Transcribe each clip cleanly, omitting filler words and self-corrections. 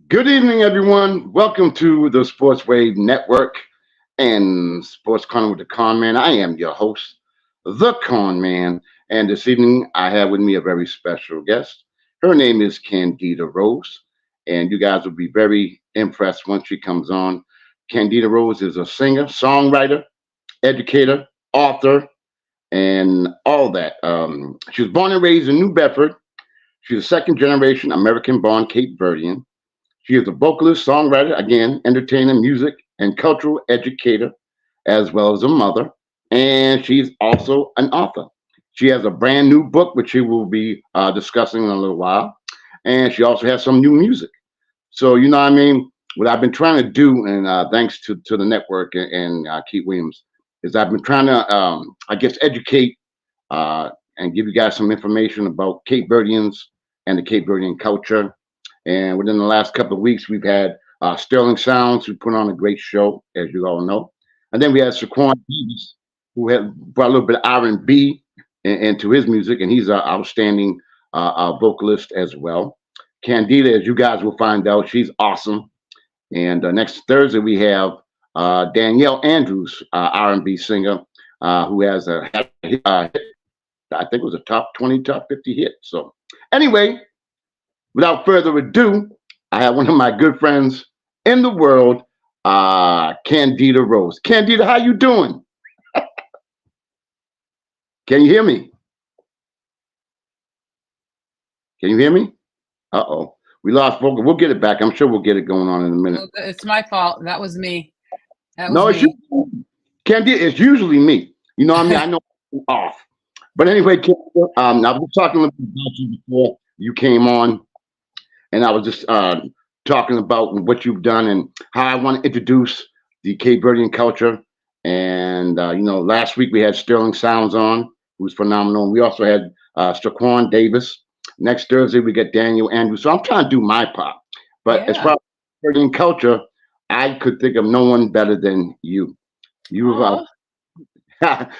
Good evening, everyone. Welcome to the Sports Wave Network and Sports Corner with the Conn Man. I am your host, the Conn Man, and this evening I have with me a very special guest. Her name is Candida Rose, and you guys will be very impressed once she comes on. Candida Rose is a singer, songwriter, educator, author, and all that. She was born and raised in New Bedford. She's a second generation American born Cape Verdean. She is a vocalist, songwriter, again, entertainer, music, and cultural educator, as well as a mother. And she's also an author. She has a brand new book, which she will be discussing in a little while. And she also has some new music. So, you know what I mean? What I've been trying to do, and thanks to the network and Keith Williams, is I've been trying to, I guess, educate and give you guys some information about Cape Verdeans and the Cape Verdean culture. And within the last couple of weeks, we've had Sterling Sounds, who put on a great show, as you all know. And then we had Saquon Davis, who had brought a little bit of R&B into his music, and he's an outstanding vocalist as well. Candida, as you guys will find out, she's awesome. And next Thursday, we have Danielle Andrews, R&B singer, who has hit, I think it was a top 20, top 50 hit. So anyway, without further ado, I have one of my good friends in the world, Candida Rose. Candida, how you doing? Can you hear me? Can you hear me? Uh-oh. We lost focus. We'll get it back. I'm sure we'll get it going on in a minute. It's my fault. That was me. No, it's you. Candida, it's usually me. You know what I mean? I know I'm off. But anyway, Candida, I was talking a little bit about you before you came on. And I was just talking about what you've done and how I want to introduce the Cape Verdean culture. And last week we had Sterling Sounds on, who's phenomenal. And we also had Straquan Davis. Next Thursday we get Daniel Andrews. So I'm trying to do my part. But as far as Verdean culture, I could think of no one better than you. You've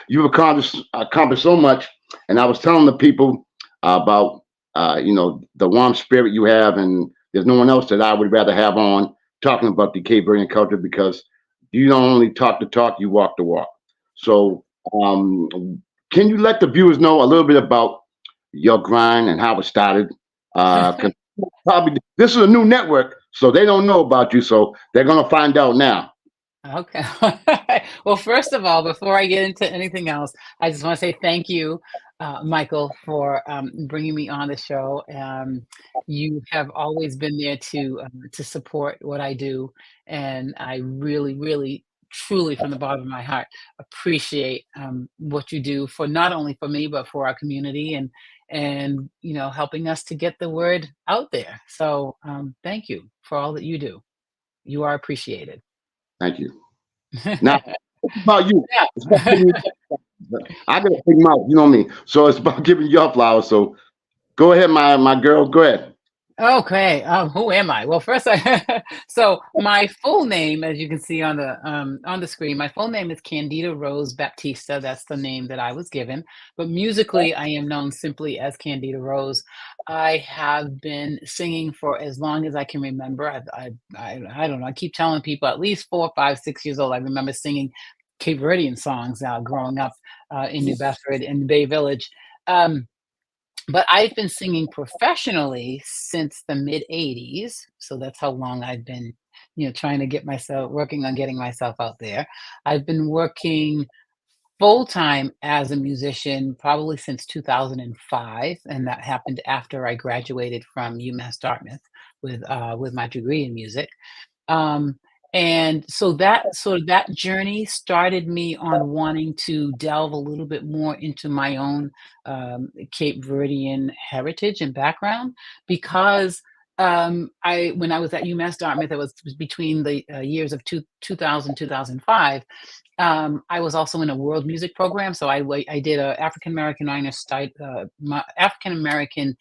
you've accomplished so much. And I was telling the people about the warm spirit you have, and there's no one else that I would rather have on talking about the Cape Verdean culture because you don't only talk the talk, you walk the walk. So, can you let the viewers know a little bit about your grind and how it started? 'Cause probably this is a new network, so they don't know about you, so they're gonna find out now. Okay. Well, first of all, before I get into anything else, I just want to say thank you, Michael, for bringing me on the show. You have always been there to support what I do, and I really, really, truly, from the bottom of my heart, appreciate what you do for not only for me but for our community and helping us to get the word out there. So thank you for all that you do. You are appreciated. Thank you. Now, it's about you. Yeah. It's about giving you, I got a big mouth, you know me. So it's about giving your flowers. So go ahead, my girl. Go ahead. Okay. Who am I? Well, first, so my full name, as you can see on the screen, my full name is Candida Rose Baptista. That's the name that I was given. But musically, I am known simply as Candida Rose. I have been singing for as long as I can remember. I don't know. I keep telling people at least 4, 5, 6 years old. I remember singing Cape Verdean songs growing up in New Bedford in the Bay Village. But I've been singing professionally since the mid '80s, so that's how long I've been, trying to working on getting myself out there. I've been working full time as a musician probably since 2005, and that happened after I graduated from UMass Dartmouth with my degree in music. Um, and so that journey started me on wanting to delve a little bit more into my own Cape Verdean heritage and background because I when I was at UMass Dartmouth, it was between the years of 2000 2005. I was also in a world music program, so I did a African American African American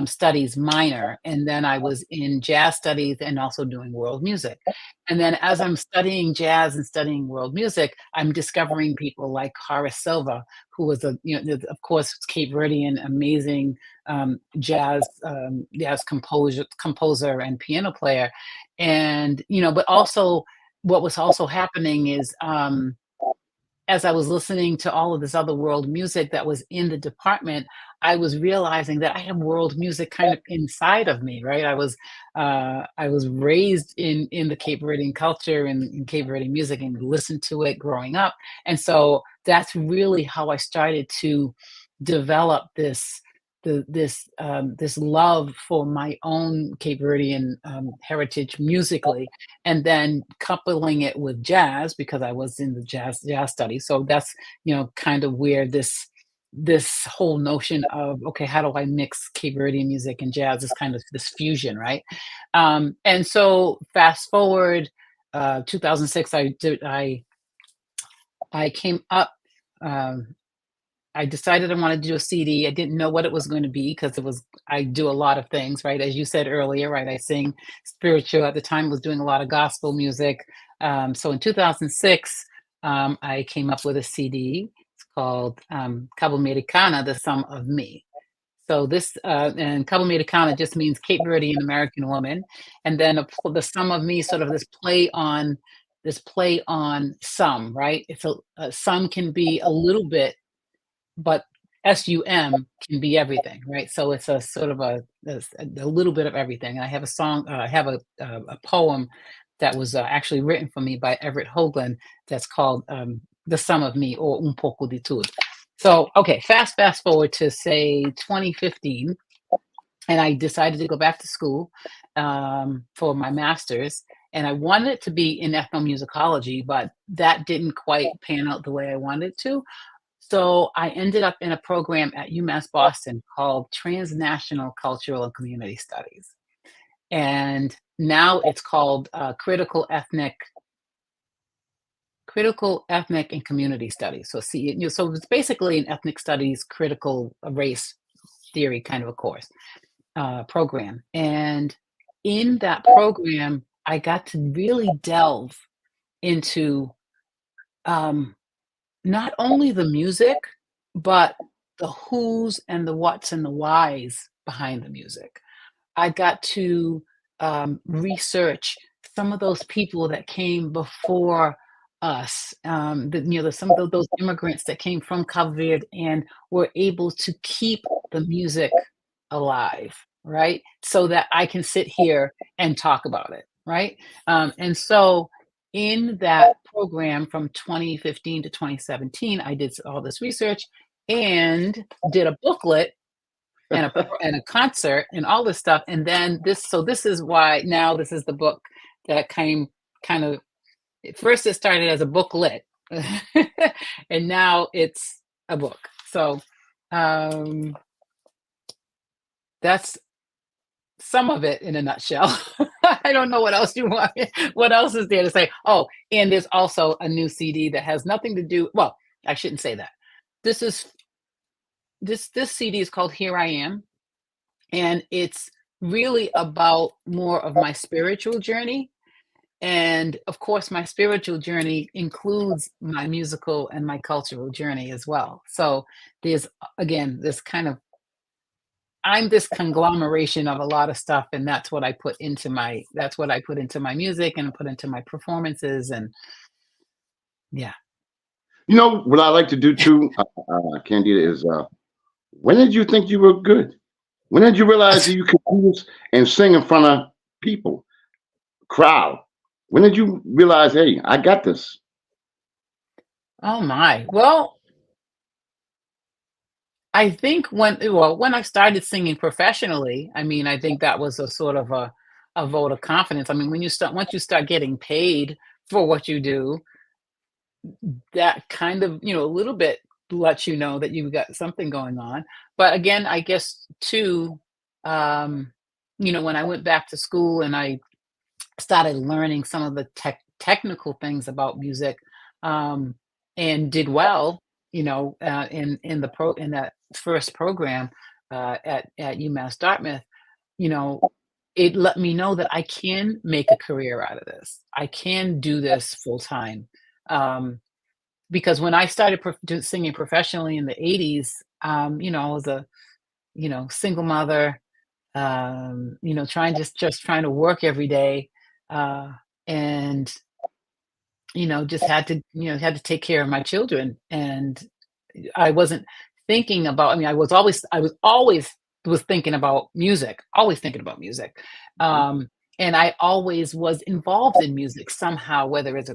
studies minor, and then I was in jazz studies and also doing world music. And then as I'm studying jazz and studying world music, I'm discovering people like Horace Silva, who was of course, Cape Verdean, amazing jazz composer and piano player, and but also what was also happening is as I was listening to all of this other world music that was in the department, I was realizing that I have world music kind of inside of me, right? I was raised in the Cape Verdean culture and in Cape Verdean music and listened to it growing up, and so that's really how I started to develop this love for my own Cape Verdean heritage musically, and then coupling it with jazz because I was in the jazz study. So that's kind of where this whole notion of okay, how do I mix Cape Verdean music and jazz is kind of this fusion, right? And so fast forward, 2006, I came up. Um, I decided I wanted to do a CD. I didn't know what it was going to be because it was I do a lot of things, right? As you said earlier, right? I sing spiritual. At the time, was doing a lot of gospel music. So in 2006, I came up with a CD. It's called Cabo Americana, The Sum of Me. So this and Cabo Americana just means Cape Verdean American woman, and then the sum of me, sort of this play on some, right? It's a some can be a little bit but SUM can be everything, right? So it's a sort of a little bit of everything. And I have a song, I have a poem that was actually written for me by Everett Hoagland that's called "The Sum of Me" or "Un poco di tudo." So okay, fast forward to say 2015, and I decided to go back to school for my master's. And I wanted it to be in ethnomusicology, but that didn't quite pan out the way I wanted it to. So I ended up in a program at UMass Boston called Transnational Cultural and Community Studies. And now it's called Critical Ethnic and Community Studies. So see, so it's basically an ethnic studies, critical race theory kind of a course program. And in that program, I got to really delve into um, not only the music, but the who's and the what's and the whys behind the music. I got to research some of those people that came before us, some of those immigrants that came from Cabo Verde and were able to keep the music alive, right? So that I can sit here and talk about it, right? And so in that program from 2015 to 2017, I did all this research and did a booklet and a concert and all this stuff. And then this is why now this is the book that came kind of at first it started as a booklet and now it's a book. So um that's some of it in a nutshell. I don't know what else you want. What else is there to say? Oh, and there's also a new CD that has nothing to do. Well, I shouldn't say that. This is this CD is called Here I Am, and it's really about more of my spiritual journey. And of course, my spiritual journey includes my musical and my cultural journey as well. So there's again this kind of I'm this conglomeration of a lot of stuff, and that's what I put into my music and put into my performances, and yeah. You know what I like to do too, Candida, is when did you think you were good? When did you realize that you could do this and sing in front of people, crowd? When did you realize, hey, I got this? Oh my. Well, I think when I started singing professionally, I mean, I think that was a sort of a vote of confidence. I mean, once you start getting paid for what you do, that kind of, a little bit lets you know that you've got something going on. But again, I guess too, um, when I went back to school and I started learning some of the technical things about music, um, and did well, in that first program at UMass Dartmouth, you know, it let me know that I can make a career out of this. I can do this full time. Um, because when I started singing professionally in the 80s, I was a single mother, trying just trying to work every day, and just had to take care of my children, and I wasn't thinking about. I mean, I was always thinking about music, always thinking about music, um, and I always was involved in music somehow, whether it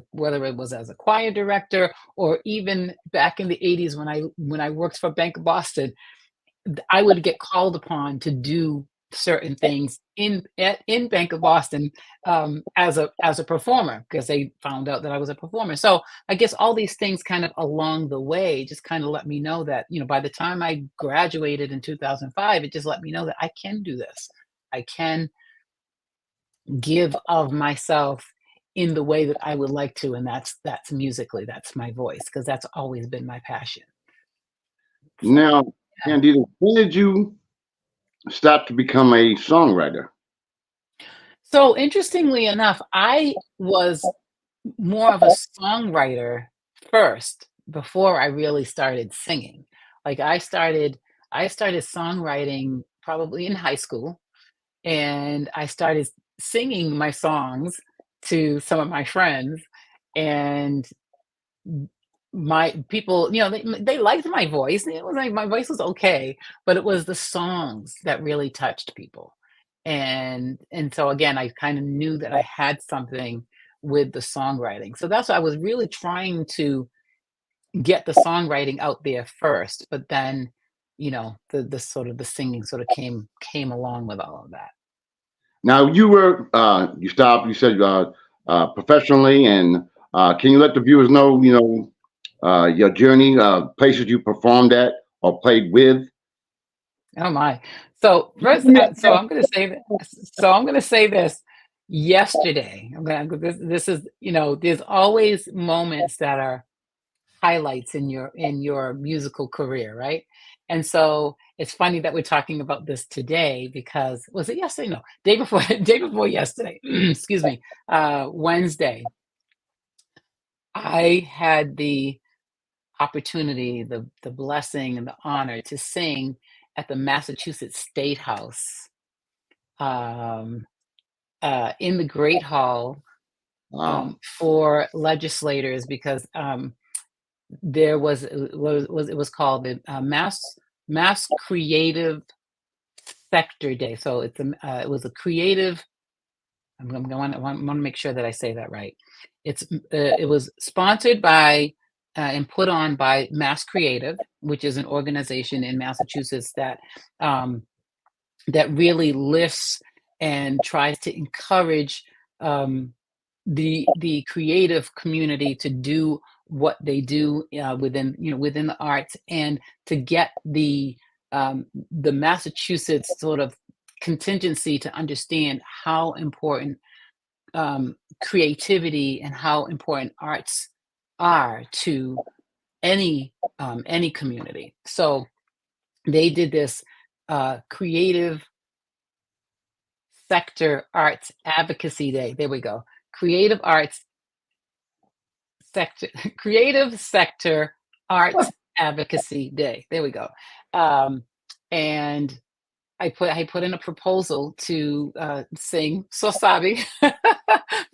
was as a choir director or even back in the '80s when I worked for Bank of Boston. I would get called upon to do certain things in Bank of Boston, as a performer, because they found out that I was a performer. So I guess all these things kind of along the way just kind of let me know that, by the time I graduated in 2005, it just let me know that I can do this. I can give of myself in the way that I would like to, and that's musically, that's my voice, because that's always been my passion. So Now, yeah. Candida, when did you start to become a songwriter? So interestingly enough, I was more of a songwriter first before I really started singing. Like I started songwriting probably in high school, and I started singing my songs to some of my friends, and my people, they liked my voice. It was like my voice was okay, but it was the songs that really touched people. And so again, I kind of knew that I had something with the songwriting. So that's why I was really trying to get the songwriting out there first, but then, the sort of the singing sort of came along with all of that. Now, you stopped, you said professionally, and can you let the viewers know, your journey, places you performed at or played with? Oh my. So first, so I'm going to say that. So I'm going to say this. Yesterday, this is, there's always moments that are highlights in your musical career, right? And so it's funny that we're talking about this today, because was it yesterday? No, day before day before yesterday. Excuse me. Wednesday, I had the opportunity, the blessing and the honor to sing at the Massachusetts State House, um, in the Great Hall, Wow. for legislators, because there it was called the Mass Creative Sector Day. So it was a creative. I'm going. I want to make sure that I say that right. It was sponsored by, and put on by Mass Creative, which is an organization in Massachusetts um, that really lifts and tries to encourage, um, the creative community to do what they do, within the arts, and to get the Massachusetts sort of contingency to understand how important, creativity and how important arts are to any community. So they did this, creative sector arts advocacy day. There we go. Creative arts sector, creative sector arts advocacy day. There we go. Um, and I put in a proposal to, sing "Sosabi"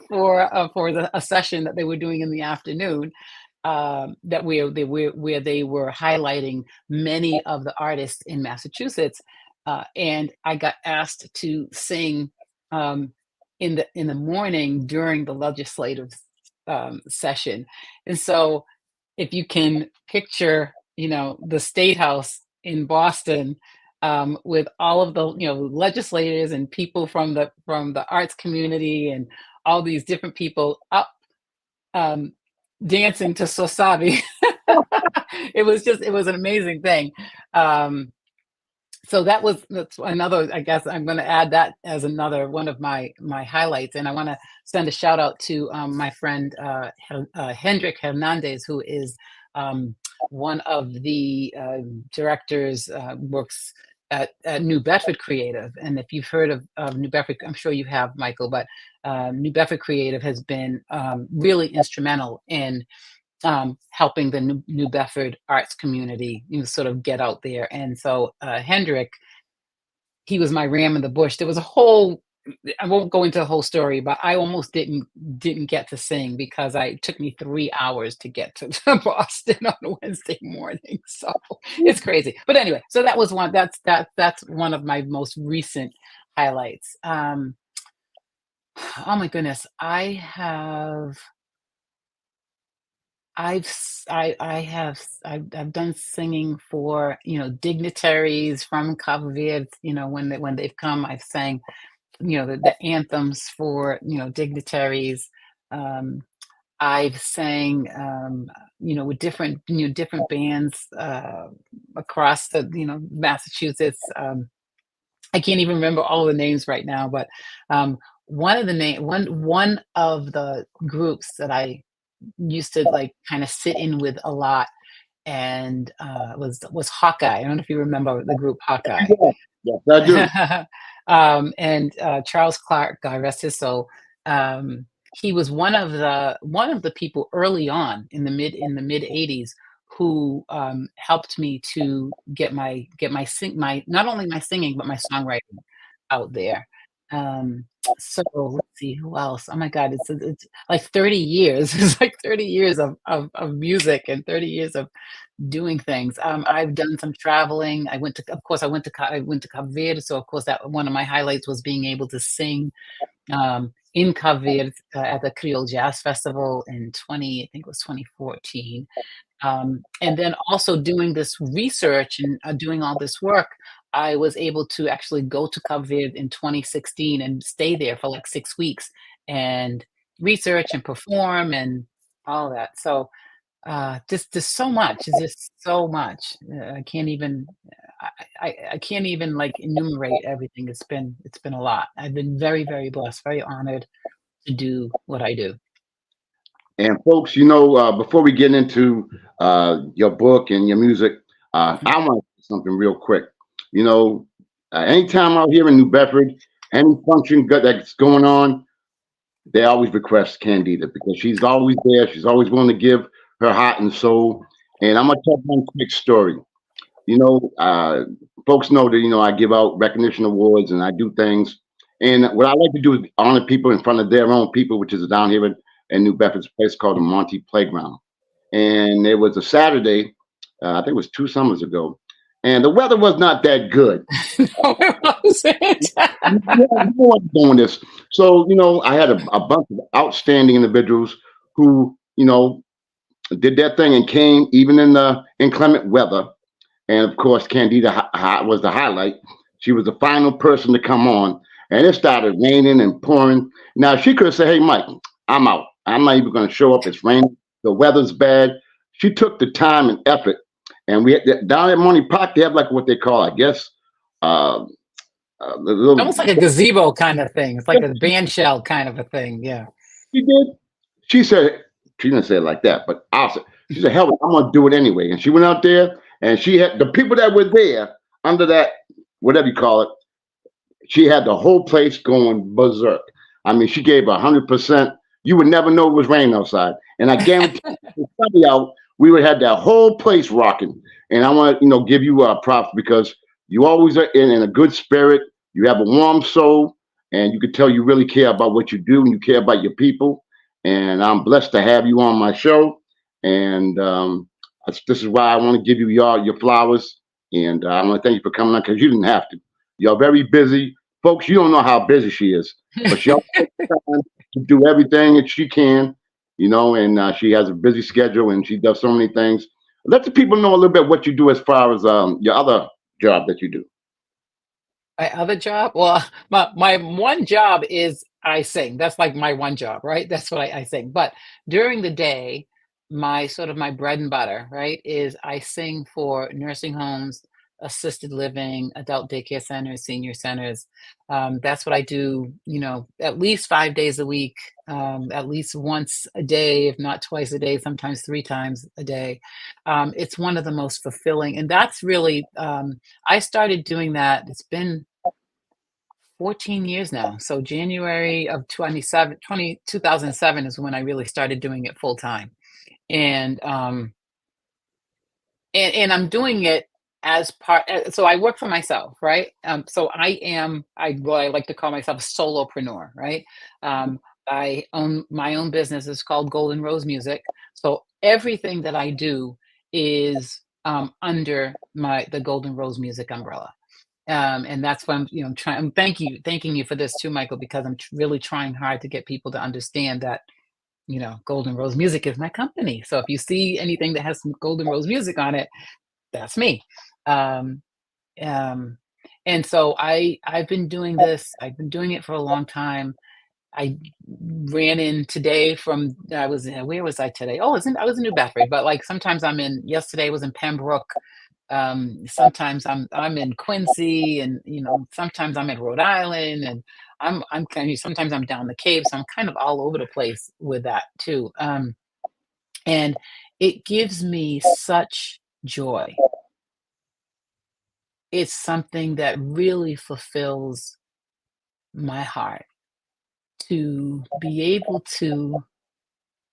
a session that they were doing in the afternoon, that where they were highlighting many of the artists in Massachusetts, and I got asked to sing, um, in the morning during the legislative, session, and so if you can picture, the State House in Boston, with all of the, legislators and people from the arts community and all these different people up, um, dancing to Sosabi. It was an amazing thing. Um, so that's another. I guess I'm going to add that as another one of my highlights, and I want to send a shout out to, my friend, Hendrik Hernandez, who is, um, one of the, directors, works at New Bedford Creative. And if you've heard of New Bedford, I'm sure you have, Michael, but New Bedford Creative has been, really instrumental in, helping the New Bedford arts community, sort of get out there. And so, Hendrik he was my ram in the bush. There was a whole I won't go into the whole story, but I almost didn't get to sing because it took me 3 hours to get to Boston on a Wednesday morning. So it's crazy. But anyway, so that was one that's one of my most recent highlights. Oh my goodness, I've done singing for, dignitaries from Cabo Verde, when they've come, I've sang, the anthems for, dignitaries. Um, I've sang, with different bands across Massachusetts. I can't even remember all the names right now, but one of the groups that I used to like kind of sit in with a lot and was Hawkeye. I don't know if you remember the group Hawkeye. Yeah, yes, I do. And Charles Clark, God rest his soul. Um, he was one of the people early on in the mid '80s who helped me to get my not only my singing but my songwriting out there. Um, so let's see who else. Oh my God, it's like 30 years. It's like 30 years of music and 30 years of doing things. I've done some traveling. Of course, I went to Cape Verde. So of course, that one of my highlights was being able to sing in Cape Verde at the Creole Jazz Festival in I think it was 2014. And then also doing this research and doing all this work, I was able to actually go to Cape Verde in 2016 and stay there for like 6 weeks and research and perform and all that. So just so much. It's just so much. I can't even. I can't even like enumerate everything. It's been a lot. I've been very very blessed, very honored to do what I do. And folks, before we get into your book and your music, Mhm. I want to say something real quick. You know, anytime out here in New Bedford, any function that's going on, they always request Candida because she's always there. She's always willing to give her heart and soul. And I'm gonna tell one quick story. You know, folks know that I give out recognition awards and I do things. And what I like to do is honor people in front of their own people, which is down here in New Bedford's place called the Monty Playground. And it was a Saturday, I think it was 2 summers ago, and the weather was not that good. No, it wasn't. You know I'm doing this. So, I had a bunch of outstanding individuals who, did their thing and came even in the inclement weather. And of course, Candida was the highlight. She was the final person to come on, and it started raining and pouring. Now she could have said, "Hey, Mike, I'm out. I'm not even going to show up. It's raining. The weather's bad." She took the time and effort, and we had, down at Money Park. They have like what they call, I guess, uh, the little. Almost like a gazebo kind of thing. It's like a band shell kind of a thing. Yeah. She did. She said she didn't say it like that, but she said, "Hell, I'm gonna do it anyway." And she went out there, and she had the people that were there under that whatever you call it. She had the whole place going berserk. I mean, she gave 100%. You would never know it was raining outside, and I guarantee you, sunny out, we would have that whole place rocking. And I want to, give you props because you always are in a good spirit. You have a warm soul, and you could tell you really care about what you do and you care about your people. And I'm blessed to have you on my show. And this is why I want to give you your flowers. And I want to thank you for coming on because you didn't have to. You're very busy. Folks, you don't know how busy she is, but she always takes time to do everything that she can, and she has a busy schedule and she does so many things. Let the people know a little bit what you do as far as your other job that you do. My other job? Well, my one job is I sing. That's like my one job, right? That's what I sing. But during the day, my bread and butter, right, is I sing for nursing homes, assisted living, adult daycare centers, senior centers. That's what I do, at least 5 days a week, at least once a day, if not twice a day, sometimes 3 times a day. It's one of the most fulfilling, and that's really I started doing that. It's been 14 years now. So January of 2007 is when I really started doing it full time. And I'm doing it. so I work for myself, right? So I like to call myself a solopreneur, right? Um, I own my own business. It's called Golden Rose Music. So everything that I do is under the Golden Rose Music umbrella. And that's why I'm trying. Thanking you for this too, Michael, because I'm really trying hard to get people to understand that Golden Rose Music is my company. So if you see anything that has some Golden Rose Music on it, that's me. Um, um, and so I've been doing this. I've been doing it for a long time. I ran in today from I was where was I today? Oh, I was in New Bedford, but like sometimes I'm in. Yesterday was in Pembroke. Sometimes I'm in Quincy, and sometimes I'm in Rhode Island, and I'm kind of sometimes I'm down the Cape, so I'm kind of all over the place with that too. And it gives me such joy. It's something that really fulfills my heart to be able to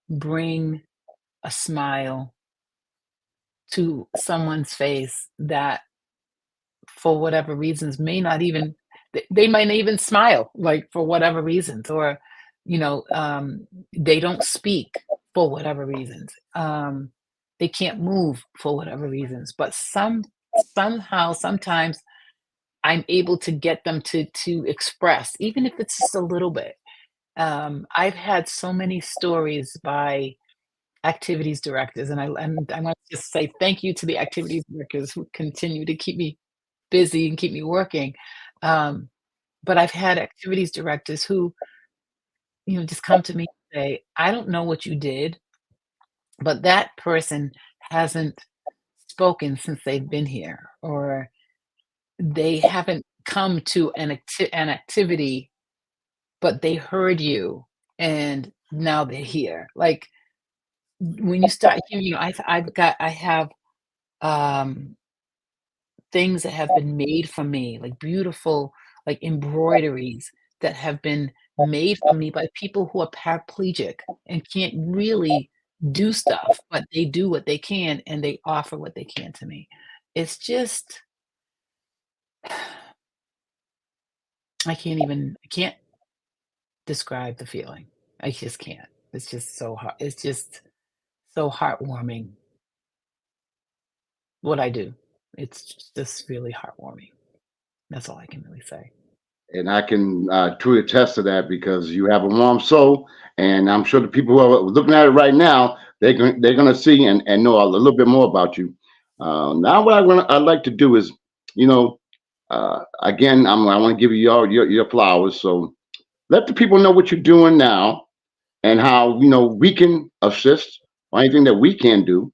bring a smile to someone's face that, for whatever reasons, may not even they might not even smile, like, for whatever reasons, or, they don't speak for whatever reasons. They can't move for whatever reasons, but somehow, sometimes I'm able to get them to express, even if it's just a little bit. I've had so many stories by activities directors, and I want to just say thank you to the activities directors who continue to keep me busy and keep me working. Um, but I've had activities directors who, just come to me and say, "I don't know what you did, but that person hasn't spoken since they've been here," or they haven't come to an activity, but they heard you and now they're here. Like, when you start hearing, I have, um, things that have been made for me, like beautiful, like, embroideries that have been made for me by people who are paraplegic and can't really do stuff, but they do what they can and they offer what they can to me. It's just I can't describe the feeling. I just can't. It's just so heart it's just so heartwarming what I do. It's just really heartwarming. That's all I can really say. And I can truly attest to that because you have a warm soul, and I'm sure the people who are looking at it right now, they're going to see and know a little bit more about you. Now, what I'd like to do is, you know, again, I want to give you all your flowers. So let the people know what you're doing now and how we can assist or anything that we can do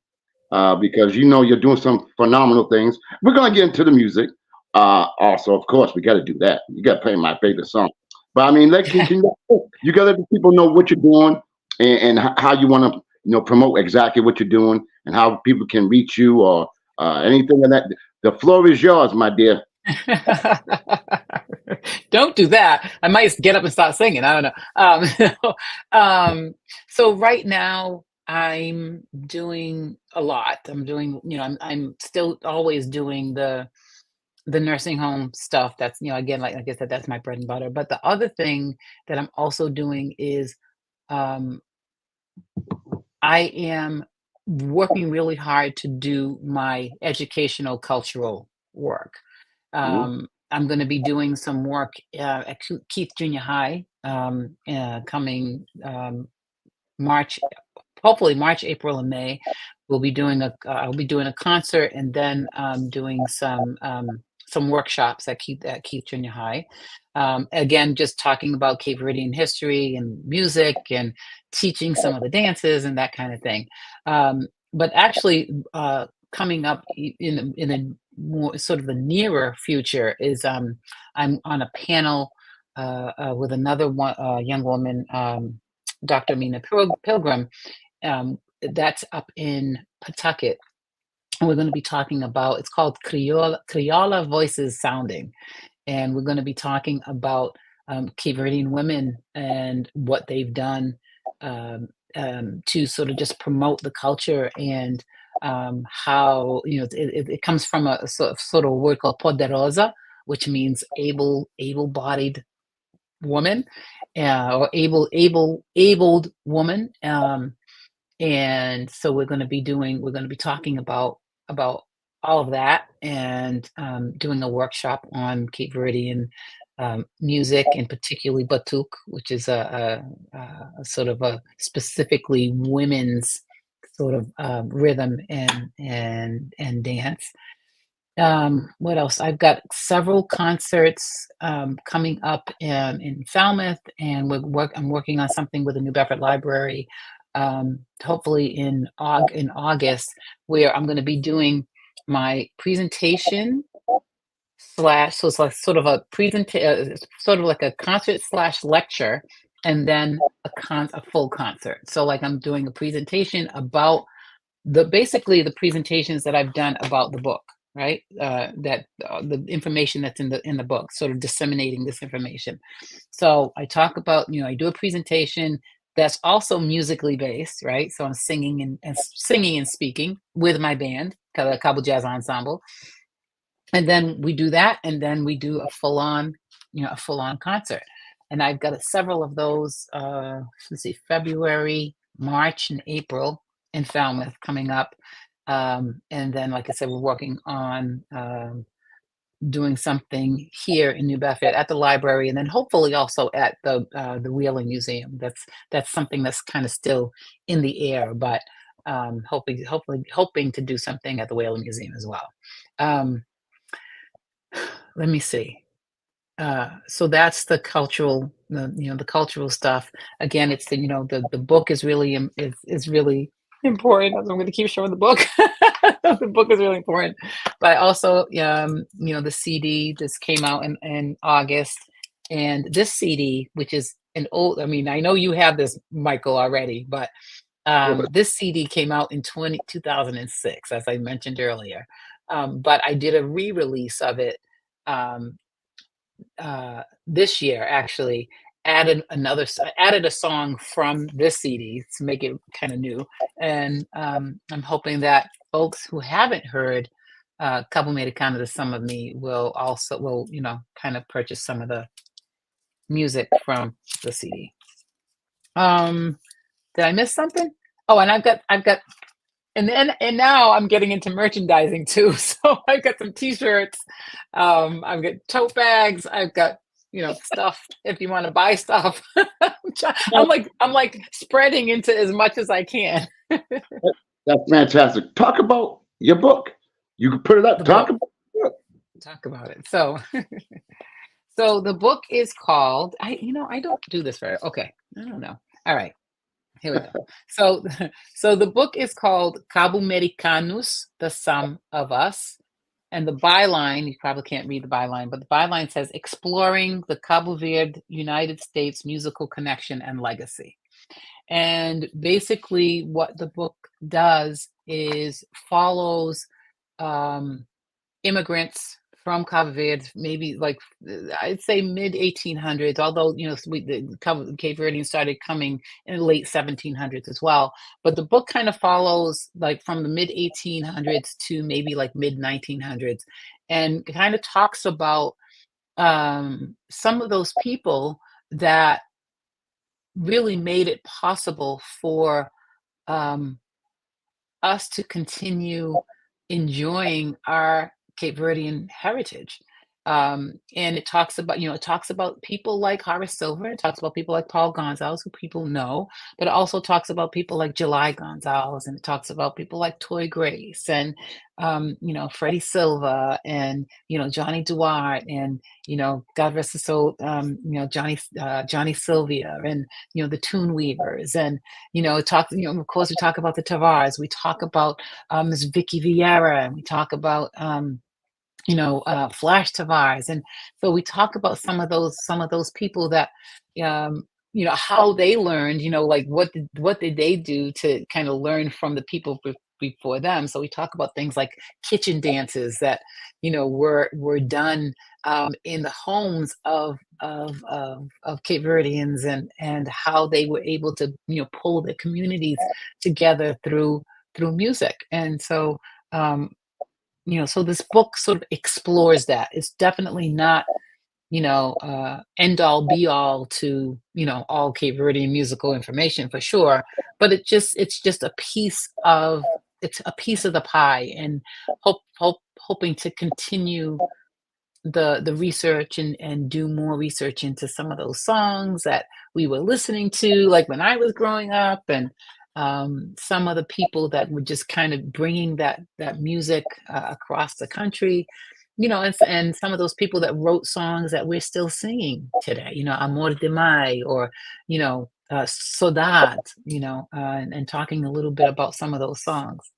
because you're doing some phenomenal things. We're gonna get into the music. Also, of course, we got to do that. You got to play my favorite song. But I mean, you got to let the people know what you're doing and how you want to promote exactly what you're doing and how people can reach you or anything like that. The floor is yours, my dear. Don't do that. I might get up and start singing. I don't know. Um, so right now I'm doing a lot. I'm doing, I'm still always doing the nursing home stuff. That's, again, like I said, that's my bread and butter. But the other thing that I'm also doing is um, I am working really hard to do my educational cultural work. Mhm. I'm going to be doing some work at Keith Junior High coming March, hopefully March, April, and May. I'll be doing a concert and then doing some workshops at Keith Junior High. Again, just talking about Cape Verdean history and music and teaching some of the dances and that kind of thing. But actually, coming up in a more sort of the nearer future is I'm on a panel with another young woman. Dr. Mina Pilgrim, that's up in Pawtucket. And we're going to be talking about, it's called Criolla Voices Sounding. And we're going to be talking about Cape Verdean women and what they've done um, to sort of just promote the culture and how it comes from a sort of word called poderosa, which means able-bodied woman, or abled woman. And so we're going to be talking about all of that, and doing a workshop on Cape Verdean music, and particularly batuk, which is a sort of a specifically women's sort of rhythm and dance. What else? I've got several concerts coming up in Falmouth, and I'm working on something with the New Bedford Library, hopefully in August, where I'm going to be doing my presentation slash. So it's like sort of sort of like a concert slash lecture, and then a full concert. So like I'm doing a presentation about basically the presentations that I've done about the book, right? That the information that's in the book, sort of disseminating this information. So I talk about, I do a presentation that's also musically based, right? So I'm singing and singing and speaking with my band, the Cabo Jazz Ensemble, and then we do that, and then we do a full on concert. And I've got several of those. Let's see, February, March, and April in Falmouth coming up. And then, like I said, we're working on doing something here in New Bedford at the library, and then hopefully also at the Wheeling Museum. That's something that's kind of still in the air, but hoping to do something at the Wheeling Museum as well. Um, Let me see. So that's the cultural stuff. Again, it's the book is really is really important. I'm going to keep showing the book. The book is really important, but also, the CD. This came out in August, and this CD, which is an old. I mean, I know you have this, Michael, already, but this CD came out in 2006, as I mentioned earlier. But I did a re-release of it um, this year, actually. Added a song from this CD to make it kind of new, and I'm hoping that folks who haven't heard Cabo Americano, the Sum of Me, will kind of purchase some of the music from the CD. Did I miss something? Oh, and I've got and now I'm getting into merchandising too. So I've got some t-shirts, I've got tote bags, I've got, stuff if you want to buy stuff. I'm like spreading into as much as I can. That's fantastic. Talk about your book. You can put it up. The Talk book. about your book. Talk about it. So the book is called, I don't do this very, okay. I don't know. All right. Here we go. So, so the book is called Cabo Americanus, the Sum of Us. And the byline, you probably can't read the byline, but the byline says Exploring the Cabo Verde United States Musical Connection and Legacy. And basically, what the book does is follows immigrants from Cabo Verde, maybe like I'd say mid 1800s. Although the Cape Verdeans started coming in the late 1700s as well. But the book kind of follows like from the mid 1800s to maybe like mid 1900s, and kind of talks about some of those people that really made it possible for um, us to continue enjoying our Cape Verdean heritage. And it talks about people like Horace Silver, it talks about people like Paul Gonzalez, who people know, but it also talks about people like July Gonzalez, and it talks about people like Toy Grace, and Freddie Silva, and Johnny Duarte, and God rest his soul, Johnny Sylvia, and the Tune Weavers, and of course we talk about the Tavares, we talk about Miss Vicky Vieira, and we talk about Flash Tavares. And so we talk about some of those people that, how they learned, like what did they do to kind of learn from the people before them. So we talk about things like kitchen dances that, were done in the homes of Cape Verdeans, and how they were able to, pull the communities together through through music. And so, um, so this book sort of explores that. It's definitely not, end all be all to, all Cape Verdean musical information for sure, but it's just a piece of the pie, and hoping to continue the research, and do more research into some of those songs that we were listening to, like when I was growing up, and some of the people that were just kind of bringing that music across the country, and some of those people that wrote songs that we're still singing today, Amor de Mai, or Saudade, and talking a little bit about some of those songs.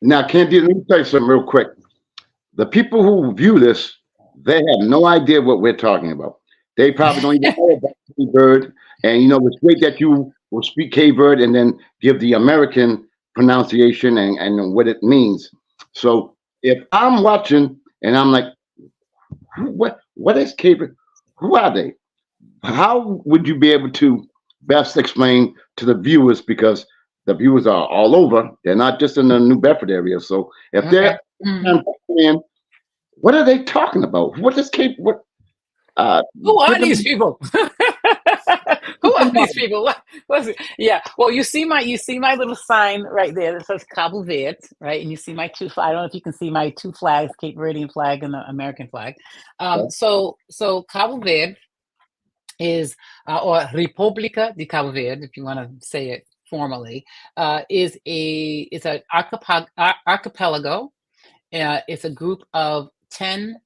Now, Candida, let me tell you something real quick. The people who view this, they have no idea what we're talking about. They probably don't even know about Cape Bird. And it's great that you will speak Cape Bird and then give the American pronunciation and what it means. So if I'm watching and I'm like, what is Cape Bird? Who are they? How would you be able to best explain to the viewers, because the viewers are all over, they're not just in the New Bedford area. So if Okay. they're saying, what are they talking about? What is Cape? What? Uh, Who give are them. these people? Who are these people? What's it? Yeah. Well, you see my little sign right there that says Cabo Verde, right? And you see my two. I don't know if you can see my two flags, Cape Verdean flag and the American flag. So Cabo Verde is, or República de Cabo Verde, if you want to say it formally, is an archipelago. It's a group of 10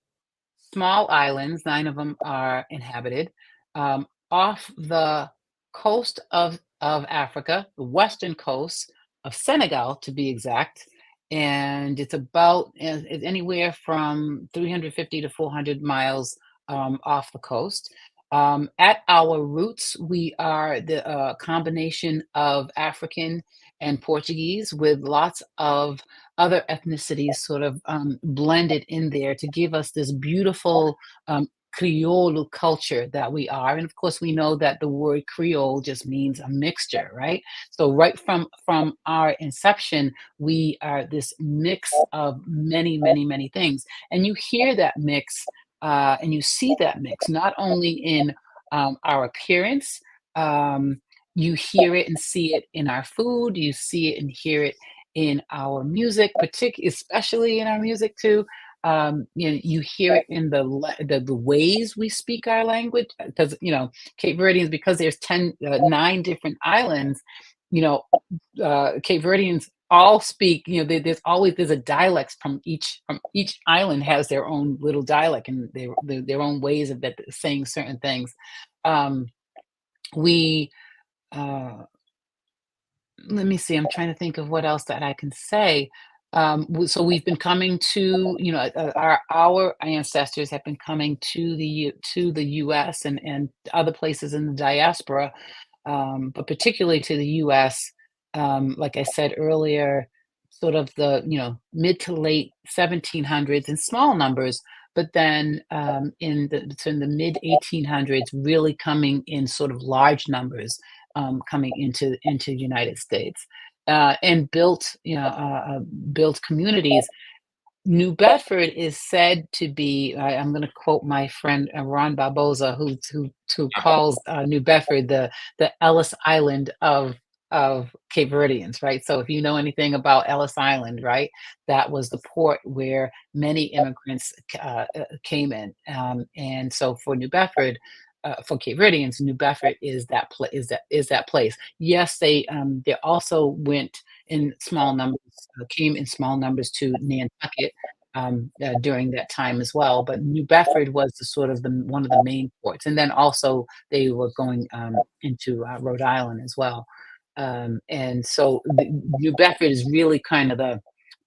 small islands. 9 of them are inhabited, off the coast of Africa, the western coast of Senegal, to be exact. And it's about it's anywhere from 350 to 400 miles off the coast. At our roots, we are the combination of African and Portuguese, with lots of other ethnicities sort of blended in there to give us this beautiful Creole culture that we are. And of course, we know that the word Creole just means a mixture, right? So right from our inception, we are this mix of many, many, many things. And you hear that mix, and you see that mix not only in our appearance. You hear it and see it in our food. You see it and hear it in our music, especially in our music too. You hear it in the ways we speak our language, because Cape Verdeans, because there's 9 different islands. You know, Cape Verdeans all speak. There's a dialect from each island, has their own little dialect, and their own ways of saying certain things. Um, we uh, Let me see. I'm trying to think of what else that I can say. So we've been coming to, our ancestors have been coming to the U.S. and other places in the diaspora, but particularly to the U.S. Like I said earlier, sort of the mid to late 1700s in small numbers, but then in the mid 1800s, really coming in sort of large numbers, coming into the United States, and built communities. New Bedford is said to be. I'm going to quote my friend Ron Barboza, who calls New Bedford the Ellis Island of Cape Verdeans, right? So if you know anything about Ellis Island, right, that was the port where many immigrants came in, and so for New Bedford. For Cape Verdeans, New Bedford is that place. Yes, they also went in small numbers, came in small numbers to Nantucket during that time as well. But New Bedford was the sort of the one of the main ports, and then also they were going into Rhode Island as well. And so New Bedford is really kind of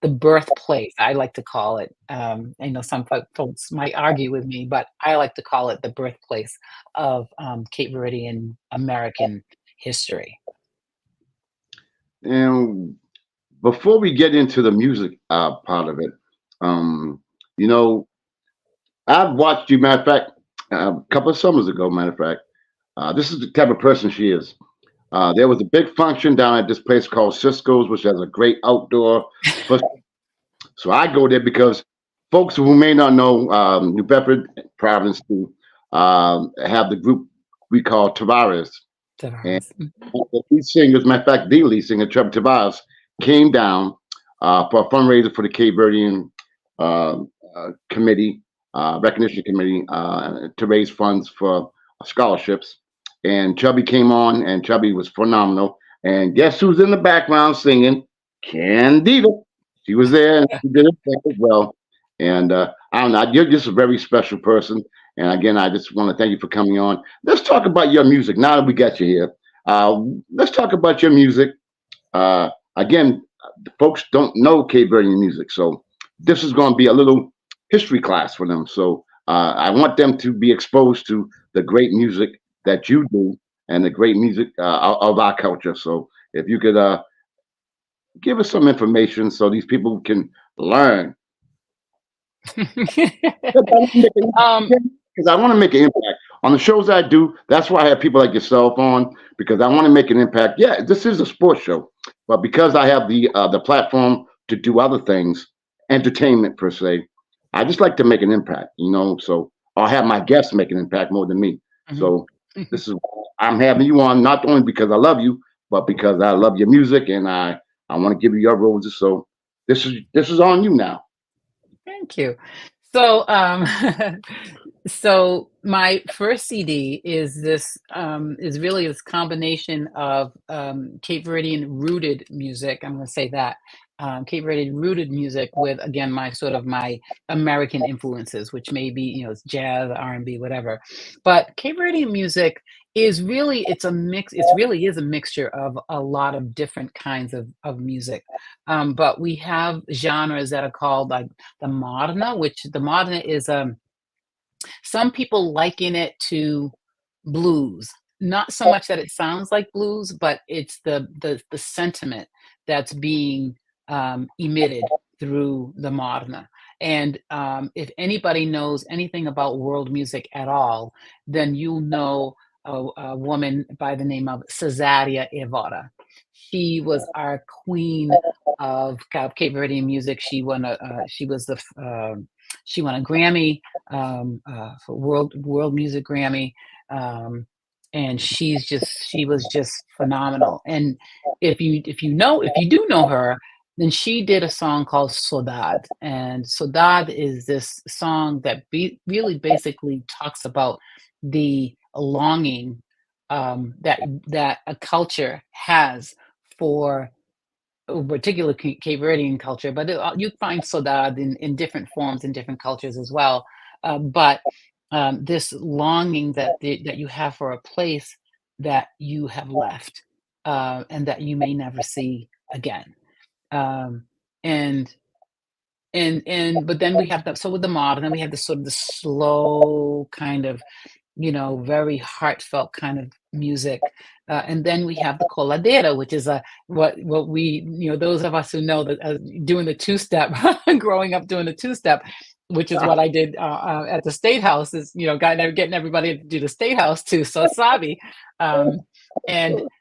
the birthplace, I like to call it. I know some folks might argue with me, but I like to call it the birthplace of Cape Verdean American history. And before we get into the music part of it, um, you know, I've watched you. Matter of fact, a couple of summers ago. Matter of fact, this is the type of person she is. There was a big function down at this place called Cisco's, which has a great outdoor. So I go there because folks who may not know, New Bedford Province do have the group we call Tavares. And Tavares. the lead singer, as a matter of fact, the lead singer, Trevor Tavares, came down for a fundraiser for the Cape Verdean uh, committee, recognition committee, to raise funds for scholarships. And Chubby came on, and Chubby was phenomenal. And guess who's in the background singing? Candida. She was there, and she did it as well. And I don't know, you're just a very special person. And again, I just want to thank you for coming on. Let's talk about your music now that we got you here. Let's talk about your music. Again, the folks don't know Cape Verdean music, so this is going to be a little history class for them. So I want them to be exposed to the great music that you do and the great music of our culture. So if you could give us some information so these people can learn. um, Because I want to make an impact on the shows I do. That's why I have people like yourself on, because I want to make an impact. Yeah, this is a sports show, but because I have the platform to do other things, entertainment per se, I just like to make an impact. So I'll have my guests make an impact more than me. mhm. So this is I'm having you on not only because I love you, but because I love your music and I want to give you your roses. So this is on you now. Thank you. So, so my first CD is really this combination of Cape Verdean rooted music. I'm going to say that Cape Verdean rooted music with again my American influences, which may be it's jazz, R&B, whatever. But Cape Verdean music is really it's a mix. It really is a mixture of a lot of different kinds of music. But we have genres that are called like the Marna, which the Marna is some people liken it to blues. Not so much that it sounds like blues, but it's the sentiment that's being emitted through the Marna. And if anybody knows anything about world music at all, then you'll know a woman by the name of Cesaria Evora. She was our queen of Cape Verdean music. She won a Grammy for World Music Grammy, um, and she was just phenomenal. And if you do know her, then she did a song called Sodad, and Sodad is this song that really basically talks about the longing that a culture has for particular Cape Verdean culture, but you find Sodad in different forms in different cultures as well. But this longing that you have for a place that you have left and that you may never see again. Um, and but then we have that. So with the modern, then we have this sort of the slow kind of very heartfelt kind of music. And then we have the coladera, which is what we, those of us who know that doing the two step, growing up doing the two step, which is what I did at the State House, is getting everybody to do the State House too. So sabi, and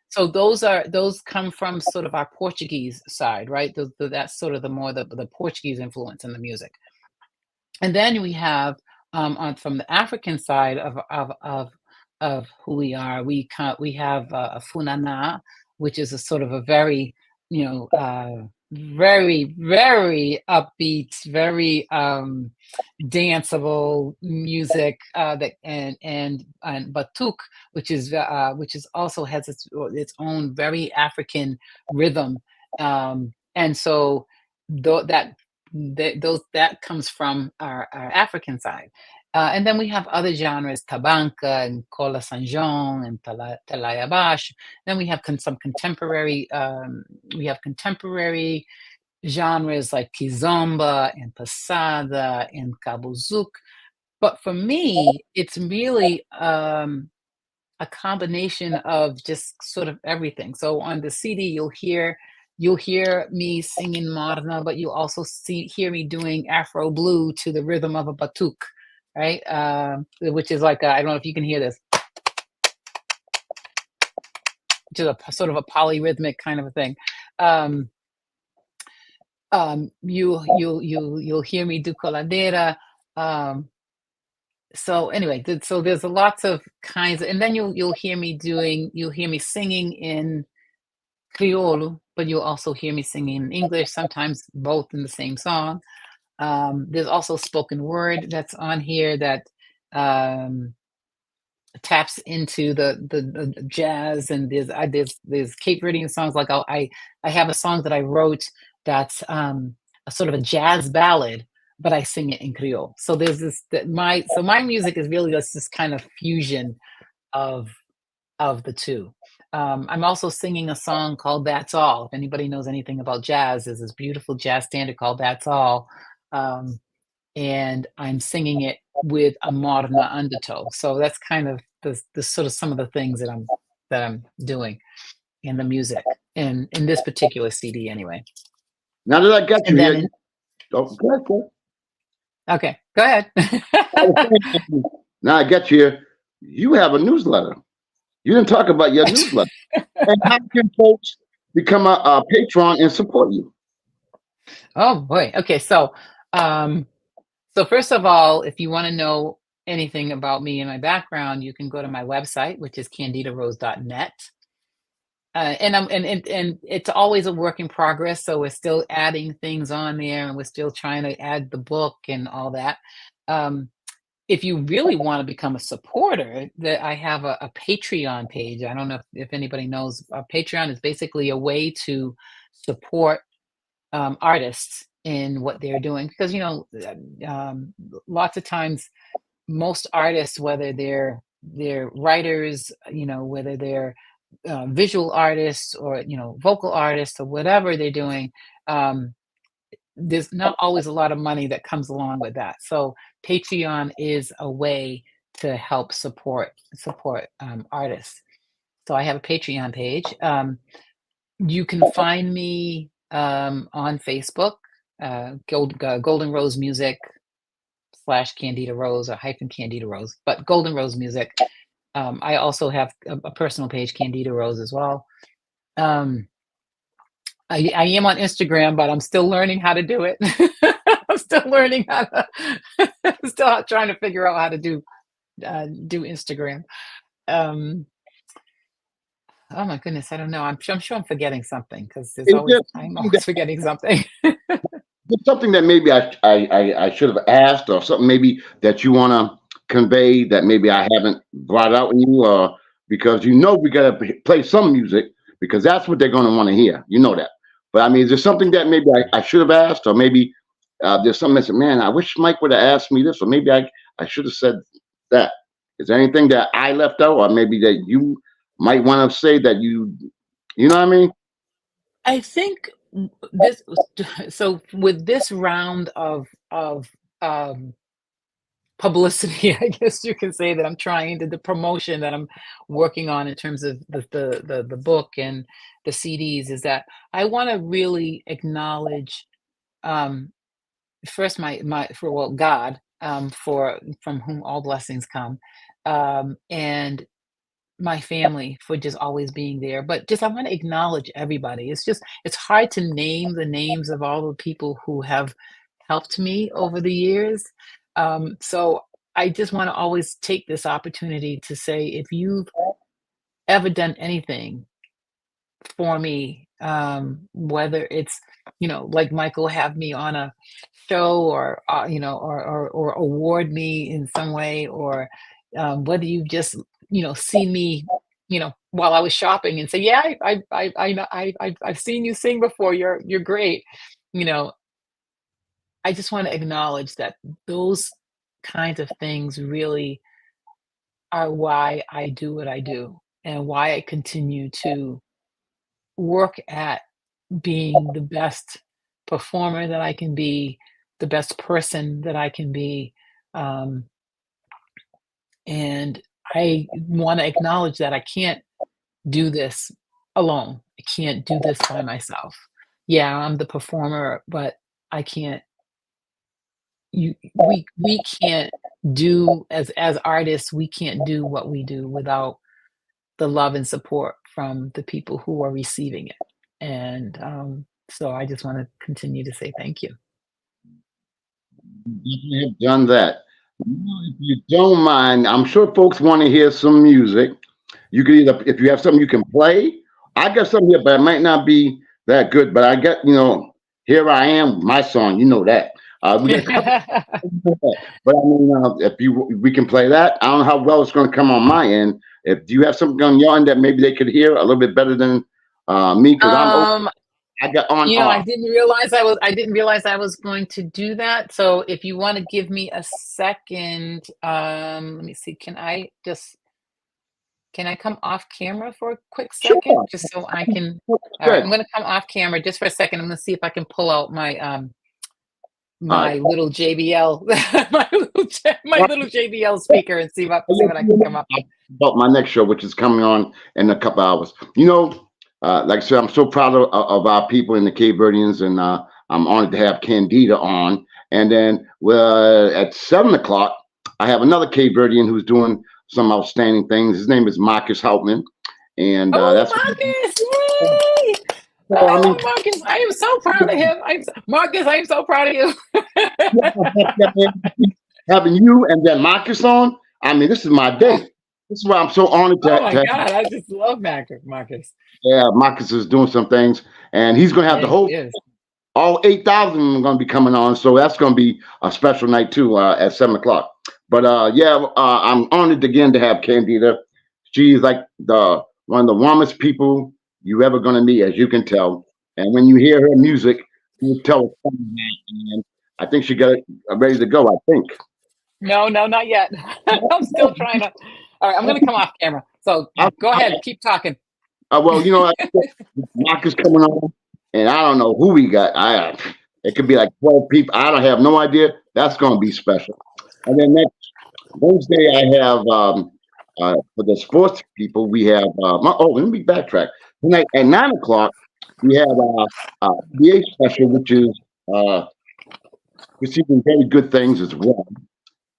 so those come from sort of our Portuguese side, right? That's sort of the Portuguese influence in the music. And then we have from the African side of who we are, we have a funana, which is a sort of a very very upbeat, very danceable music that and batuk, which is also has its own very African rhythm, and so that that comes from our African side. And then we have other genres, tabanca and cola sanjon and talayabash. Then we have we have contemporary genres like kizomba and pasada and kabuzuk. But for me, it's really a combination of just sort of everything. So on the CD, you'll hear me singing Marna, but you'll also hear me doing Afro blue to the rhythm of a batuk, right? Which is like I don't know if you can hear this. just a sort of a polyrhythmic kind of a thing. Um, you'll hear me do coladera. Um, so anyway, so there's lots of kinds, and then you'll hear me singing in Criollo, but you'll also hear me singing in English, sometimes both in the same song. There's also spoken word that's on here that um, taps into the jazz, and there's Cape Verdean songs. Like I have a song that I wrote that's a sort of a jazz ballad, but I sing it in Creole. So there's this that my music is really just this kind of fusion of the two. I'm also singing a song called "That's All." If anybody knows anything about jazz, there's this beautiful jazz standard called "That's All." Um, and I'm singing it with a Marna undertow. So that's kind of the sort of some of the things that I'm doing in the music in this particular CD anyway. Now that I got you And then here, oh, go ahead, go ahead. okay, go ahead. I was saying, now I got you here. You have a newsletter. You didn't talk about your newsletter. And how can folks become a patron and support you? Oh boy. Okay, um so first of all, if you want to know anything about me and my background, you can go to my website, which is candidarose.net. And it's always a work in progress, so we're still adding things on there, and we're still trying to add the book and all that. Um, if you really want to become a supporter, that I have a Patreon page. I don't know if anybody knows. Patreon is basically a way to support artists in what they're doing, because lots of times most artists, whether they're writers, whether they're visual artists or vocal artists or whatever they're doing, um, there's not always a lot of money that comes along with that. So Patreon is a way to help support artists. So I have a Patreon page. You can find me on Facebook, Golden Rose Music / Candida Rose or hyphen Candida Rose, but Golden Rose Music. I also have a personal page, Candida Rose, as well. Um, I am on Instagram, but I'm still learning how to do it. I'm still learning how to, I'm still trying to figure out how to do Instagram. Um, oh my goodness, I don't know. I'm sure I'm forgetting something because Is there I'm something that, always forgetting something. is something that maybe I should have asked, or something maybe that you want to convey that maybe I haven't brought out in you, or because we got to play some music because that's what they're going to want to hear. You know that. But I mean, is there something that maybe I should have asked, or maybe there's something that said, man, I wish Mike would have asked me this, or maybe I should have said that. Is there anything that I left out, or maybe that you might want to say that you know what I mean? I think this so with this round of um publicity, I guess you can say that I'm trying to the promotion that I'm working on in terms of the book and the CDs, is that I want to really acknowledge um first my for well God, for from whom all blessings come, and my family for just always being there. But just I want to acknowledge everybody. It's hard to name the names of all the people who have helped me over the years. So I just want to always take this opportunity to say, if you've ever done anything for me, whether it's like Michael have me on a show, or or award me in some way, or whether you just see me while I was shopping and say, yeah, I know I've seen you sing before, you're great. you know I just want to acknowledge that those kinds of things really are why I do what I do, and why I continue to work at being the best performer that I can be, the best person that I can be. Um, and I want to acknowledge that I can't do this alone. I can't do this by myself. Yeah, I'm the performer, but I can't. We can't do as artists. We can't do what we do without the love and support from the people who are receiving it. And so I just want to continue to say thank you. You have done that. If you don't mind, I'm sure folks want to hear some music. You could either, if you have something you can play, I got something here, but it might not be that good. But I get, here I am, my song. You know that. We got a couple, but I mean, if we can play that. I don't know how well it's going to come on my end. If do you have something on your end that maybe they could hear a little bit better than me, because um, I got on I off. didn't realize I was going to do that. So if you want to give me a second, let me see. Can I come off camera for a quick second Sure, just so I can? All right, good. I'm going to come off camera just for a second. I'm going to see if I can pull out my All right. my little JBL my Well, little JBL speaker and see what I can come up with. about my next show, which is coming on in a couple hours. Like I said, I'm so proud of our people in the Cape Verdeans, and I'm honored to have Candida on. And then at 7 o'clock, I have another Cape Verdean who's doing some outstanding things. His name is Marcus Houtman, and Oh, that's Marcus! Yay! so. I I mean, love Marcus. I am so proud of him. Marcus, I am so proud of you. having you and then Marcus on. I mean, this is my day. This is why I'm so honored Oh to my have. God, I just love Marcus. Yeah, Marcus is doing some things, and he's going to have the Yeah, he whole is. all 8,000 are going to be coming on. So that's going to be a special night too at 7 o'clock. But I'm honored again to have Candida. She's like the one of the warmest people you ever going to meet, as you can tell. And when you hear her music, you tell it's coming back. And I think she got it ready to go. I think. No, no, not yet. I'm still trying to. All right, I'm going to come off camera. So I, go I, ahead, keep talking. well, Mark is coming on, and I don't know who we got. It could be like 12 people. I don't have no idea. That's going to be special. And then next Wednesday, I have for the sports people, we have. Let me backtrack. Tonight at 9 o'clock, we have NBA special, which is uh, receiving very good things as well.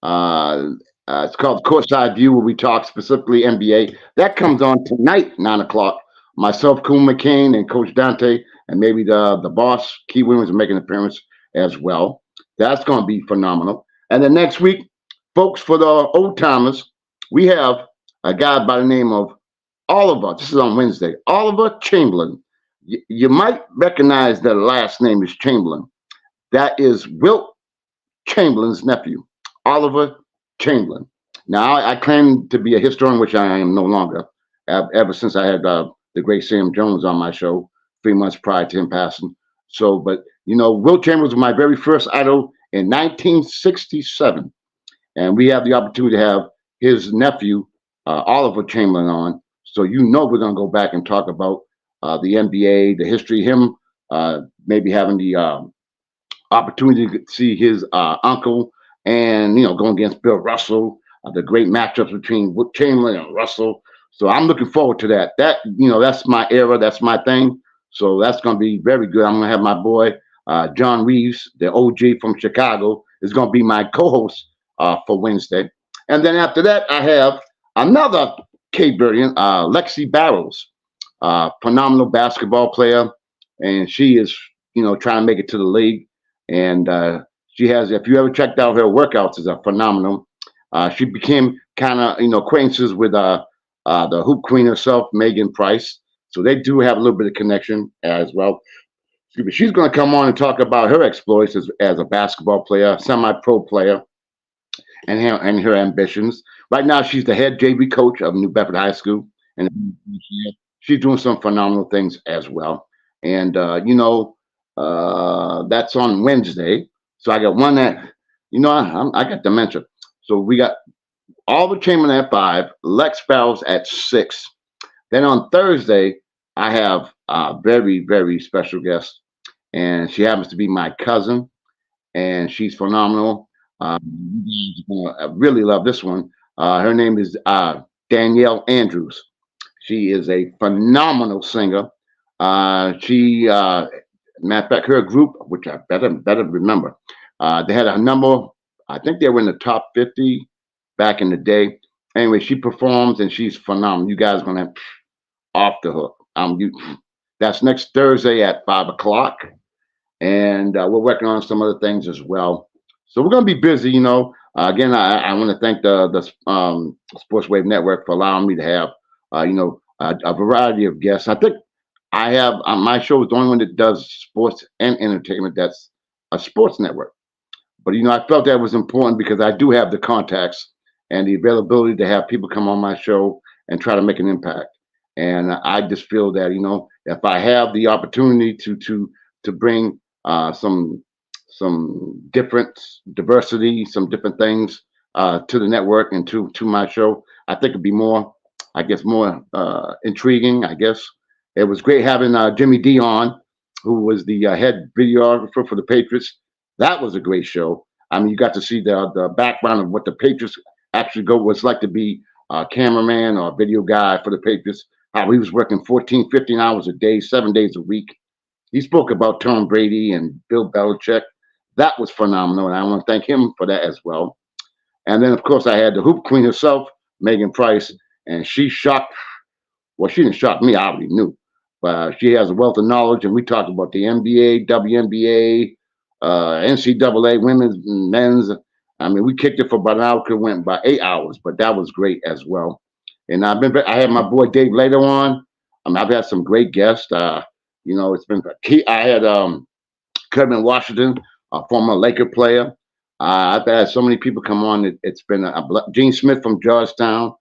Uh, it's called Courtside View, where we talk specifically NBA. That comes on tonight, 9 o'clock. Myself, Cool McCain, and Coach Dante, and maybe the boss, Key Williams, are making an appearance as well. That's going to be phenomenal. And then next week, folks, for the old timers, we have a guy by the name of Oliver. This is on Wednesday. Oliver Chamberlain. You might recognize the last name is Chamberlain. That is Wilt Chamberlain's nephew, Oliver Chamberlain. Now, I claim to be a historian, which I am no longer, ever since I had the great Sam Jones on my show 3 months prior to him passing. So, but Wilt Chamberlain was my very first idol in 1967. And we have the opportunity to have his nephew, Oliver Chamberlain, on. So, we're going to go back and talk about the NBA, the history, him maybe having the opportunity to see his uncle and going against Bill Russell, the great matchups between Wilt Chamberlain and Russell. So I'm looking forward to that. That's my era, that's my thing. So that's going to be very good. I'm going to have my boy John Reeves, the OG from Chicago, is going to be my co-host for Wednesday. And then after that, I have another Cape Verdean, Lexi Barrows, phenomenal basketball player, and she is trying to make it to the league. And she has, if you ever checked out her workouts, is a phenomenal. She became kind of, acquaintances with the hoop queen herself, Megan Price. So they do have a little bit of connection as well. She's going to come on and talk about her exploits as a basketball player, semi-pro player, and her ambitions. Right now, she's the head JV coach of New Bedford High School, and she's doing some phenomenal things as well. And that's on Wednesday. So I got one that I got dementia. So we got Oliver Chamberlain at 5, Lex Barrows at 6. Then on Thursday, I have a very, very special guest, and she happens to be my cousin, and she's phenomenal. You guys are gonna really love this one. Her name is Danielle Andrews. She is a phenomenal singer. Matter of fact, her group, which I better remember, they had a number. I think they were in the top 50 back in the day, Anyway, she performs and she's phenomenal. You guys gonna have off the hook. That's next Thursday at 5 o'clock, and we're working on some other things as well. So we're gonna be busy. Again, I want to thank the Sports Wave Network for allowing me to have a variety of guests. I think I have my show is the only one that does sports and entertainment. That's a sports network. But I felt that was important because I do have the contacts and the availability to have people come on my show and try to make an impact. And I just feel that if I have the opportunity to bring some different diversity, some different things to the network and to my show, I think it'd be more, I guess, more intriguing. I guess it was great having Jimmy D on, who was the head videographer for the Patriots. That was a great show. I mean, you got to see the background of what the Patriots actually was like to be a cameraman or a video guy for the Patriots. How he was working 14, 15 hours a day, 7 days a week. He spoke about Tom Brady and Bill Belichick. That was phenomenal, and I want to thank him for that as well. And then, of course, I had the Hoop Queen herself, Megan Price, and she shocked. Well, she didn't shock me. I already knew, but she has a wealth of knowledge, and we talked about the NBA, WNBA, NCAA, women's, men's. I mean, we kicked it for about an hour. It went by 8 hours, but that was great as well. And I had my boy Dave later on. I've had some great guests. It's been key. I had Kevin Washington, a former Laker player. I've had so many people come on. It's been Gene Smith from Georgetown,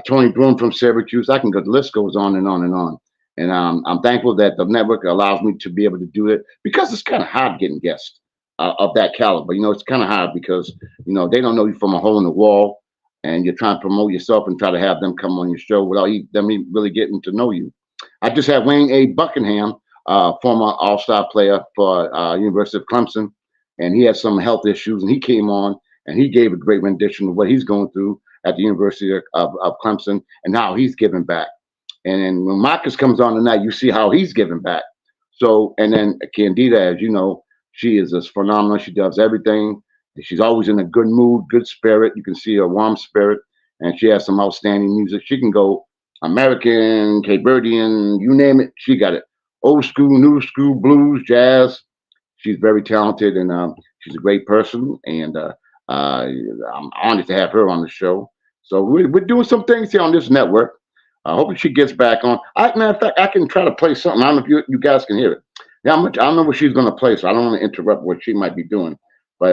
Tony Broom from Syracuse. I can go. The list goes on and on and on. And I'm thankful that the network allows me to be able to do it because it's kind of hard getting guests of that caliber. It's kind of hard because they don't know you from a hole in the wall, and you're trying to promote yourself and try to have them come on your show without them really getting to know you. I just had Wayne A. Buckingham, former All-Star player for University of Clemson, and he had some health issues, and he came on and he gave a great rendition of what he's going through at the University of Clemson and how he's giving back. And then when Marcus comes on tonight, you see how he's giving back. So, and then Candida, as you know, she is just phenomenal. She does everything. She's always in a good mood, good spirit. You can see her warm spirit, and she has some outstanding music. She can go American, Cape Verdean, you name it, she got it. Old school, new school, blues, jazz. She's very talented, and she's a great person. And I'm honored to have her on the show. So we're doing some things here on this network. I hope she gets back on. Matter of fact, I can try to play something. I don't know if you guys can hear it. Yeah, I don't know what she's going to play, so I don't want to interrupt what she might be doing. But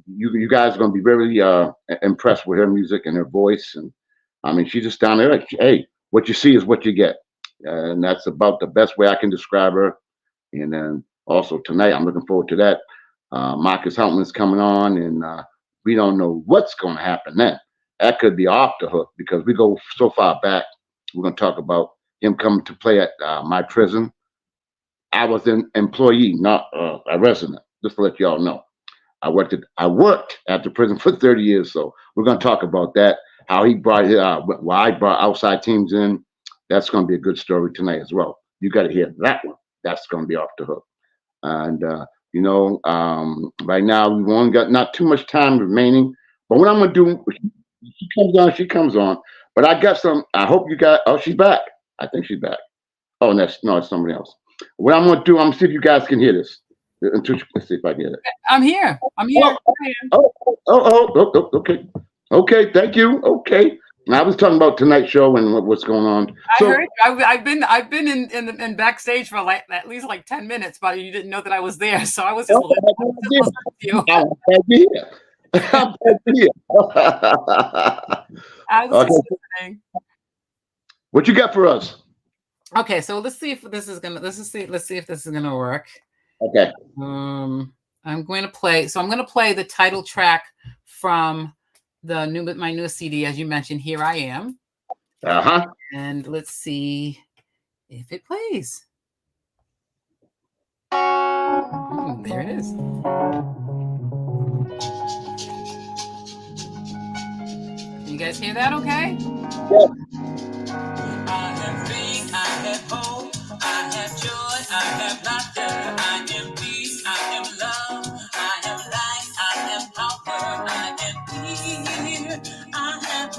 you guys are going to be very impressed with her music and her voice. And I mean, she's just down there like, hey, what you see is what you get. And that's about the best way I can describe her. And then also tonight, I'm looking forward to that. Marcus Heltman's coming on, and we don't know what's going to happen then. That could be off the hook because we go so far back. We're going to talk about him coming to play at my prison. I was an employee, not a resident, just to let you all know. I worked at the prison for 30 years, so we're going to talk about that. How he brought why I brought outside teams in. That's going to be a good story tonight as well. You got to hear that one. That's going to be off the hook. And right now we've only got not too much time remaining. But what I'm going to do, she comes on. But I got some. I hope you got. Oh, she's back. I think she's back. Oh, it's somebody else. What I'm going to do, I'm going to see if you guys can hear this. Let's see if I get it. I'm here. Okay. Okay, thank you. Okay. I was talking about tonight's show and what's going on. I heard you. I've been in backstage for at least 10 minutes, but you didn't know that I was there, so I was just listening to you. I'm here. I was just listening. What you got for us? Okay, so let's see if this is gonna work. Okay. I'm going to play. So I'm going to play the title track from my newest CD, as you mentioned. Here I Am. And let's see if it plays. There it is. Can you guys hear that? Okay. Yeah. I have faith, I have hope, I have joy, I have laughter, I am peace, I am love, I have life, I have power, I am here, I have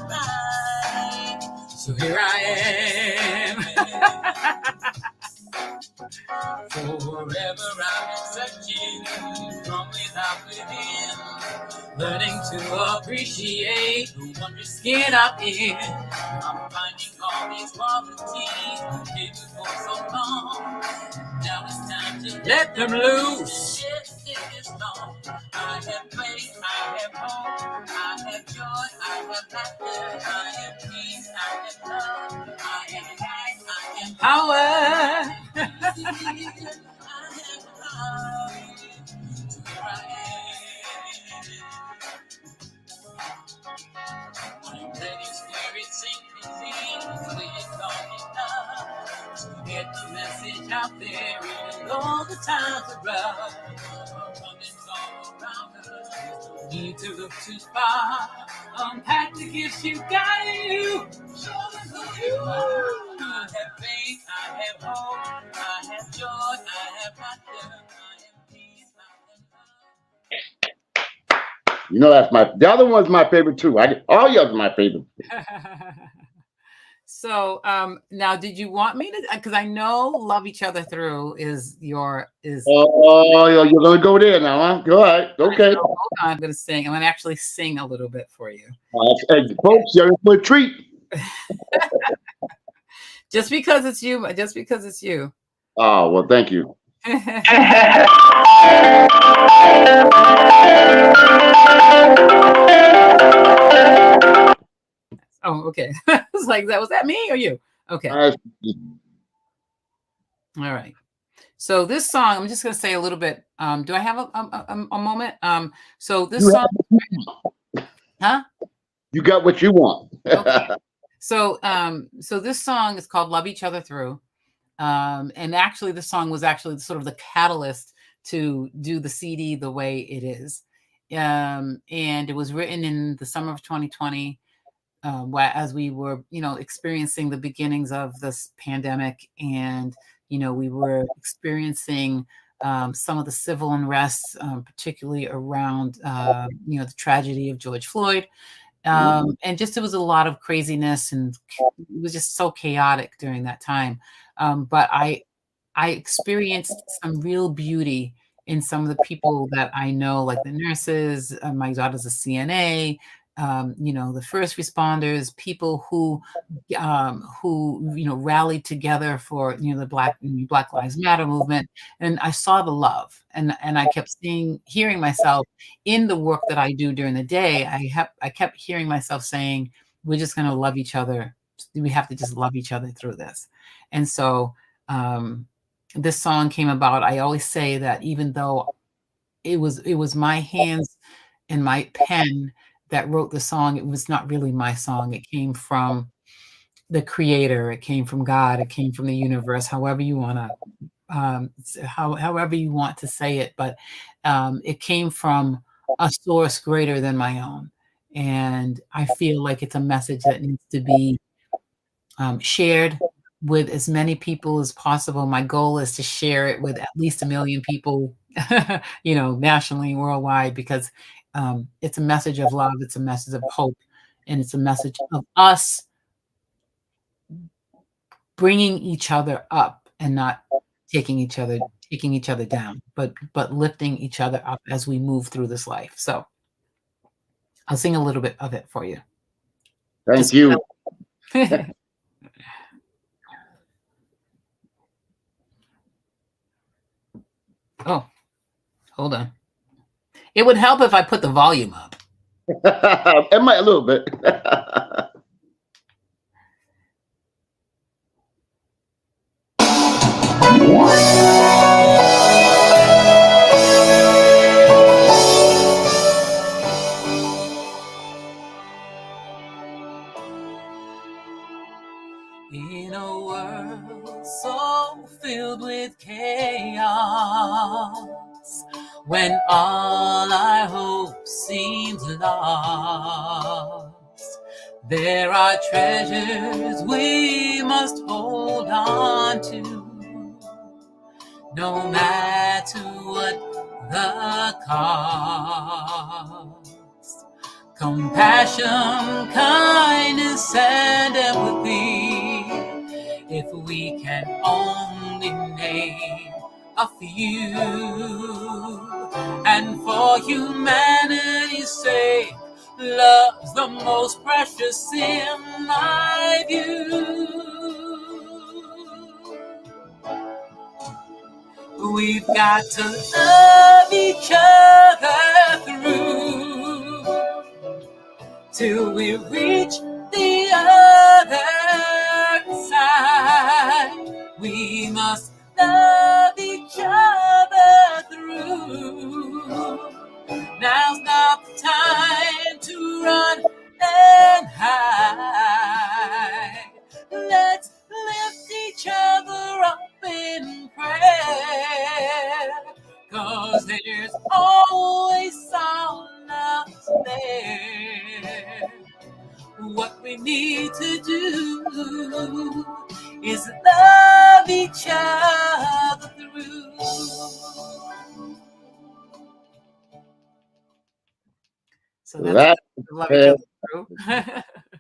appreciate the wondrous skin I'm in. I'm finding all these qualities I've been for so long. Now it's time to let them loose. Yes, it is long. I have faith, I have hope, I have joy, I have laughter, I have peace, I have love, I have life, I have power. I have love. I'm letting spirit sink with long enough to get the message out there, even though the times are rough. Abundance all around us. Don't need to look too far. Unpack the gifts you got in you. Show them who you are. I have faith, I have hope, I have joy, I have laughter, I have peace, I have love. You know the other one's my favorite too. All yours are my favorite. So now, did you want me to? Because I know "Love Each Other Through" is your is. Oh, you're gonna go there now, huh? Go ahead. Okay. Hold on, I'm gonna sing. I'm gonna actually sing a little bit for you. Hey, folks, you're in for a treat. Just because it's you. Just because it's you. Oh well, thank you. Oh, okay. It's like that. Was that me or you? Okay. All right. So this song, I'm just going to say a little bit. Do I have a moment? So this song, huh? You got what you want. Okay. So this song is called "Love Each Other Through," and actually, this song was actually sort of the catalyst to do the CD the way it is, and it was written in the summer of 2020. As we were, experiencing the beginnings of this pandemic, and we were experiencing some of the civil unrest, particularly around the tragedy of George Floyd, and just it was a lot of craziness, and it was just so chaotic during that time. But I experienced some real beauty in some of the people that I know, like the nurses. My daughter's a CNA. The first responders, people who rallied together for the Black Lives Matter movement, and I saw the love, and I kept hearing myself in the work that I do during the day. I kept hearing myself saying, "We're just going to love each other. We have to just love each other through this." And so this song came about. I always say that even though it was my hands and my pen that wrote the song, it was not really my song. It came from the creator. It came from God. It came from the universe, however you want to say it. But it came from a source greater than my own. And I feel like it's a message that needs to be shared with as many people as possible. My goal is to share it with at least 1 million people, nationally and worldwide, because it's a message of love, it's a message of hope, and it's a message of us bringing each other up and not taking each other down, but lifting each other up as we move through this life. So I'll sing a little bit of it for you. Thank you. Oh, hold on. It would help if I put the volume up. It might a little bit. In a world so filled with chaos, when all our hope seems lost, there are treasures we must hold on to, no matter what the cost. Compassion, kindness, and empathy, if we can only name a few. And for humanity's sake, love's the most precious in my view. We've got to love each other through till we reach the other side. We must love each other through. Now's not the time to run and hide. Let's lift each other up in prayer, 'cause there's always someone else there. What we need to do is love each other through. So that's love each other through.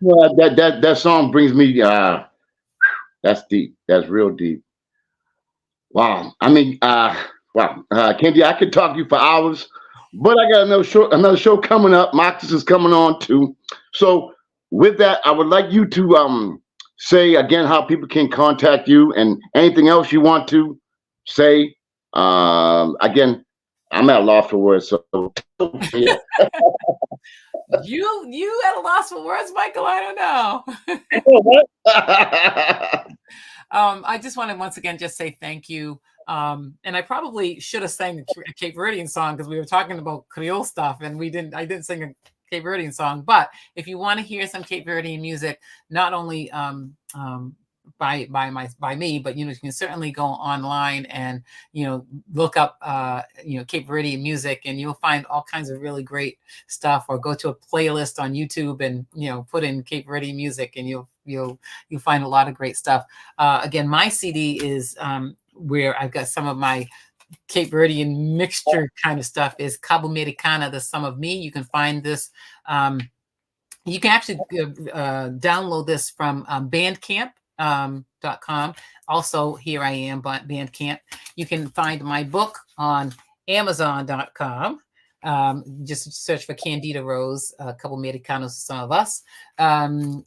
Well, that song brings me. That's deep. That's real deep. Wow. I mean, wow, Candy, I could talk to you for hours, but I got another show coming up. Marcus is coming on too. So with that, I would like you to say again how people can contact you and anything else you want to say. Again, I'm at a loss for words, so yeah. You at a loss for words, Michael? I don't know. I just want to once again just say thank you. And I probably should have sang a Cape Verdean song because we were talking about Creole stuff, and I didn't sing a Cape Verdean song. But if you want to hear some Cape Verdean music, not only by me, but you can certainly go online and look up Cape Verdean music, and you'll find all kinds of really great stuff. Or go to a playlist on YouTube and put in Cape Verdean music, and you'll find a lot of great stuff. Again, my CD is where I've got some of my Cape Verdean mixture kind of stuff is Cabo Americana, The Sum of Me. You can find this. You can actually download this from Bandcamp.com. Also, Here I Am, Bandcamp. You can find my book on Amazon.com. Just search for Candida Rose, Cabo Americanos, Some of Us. Again,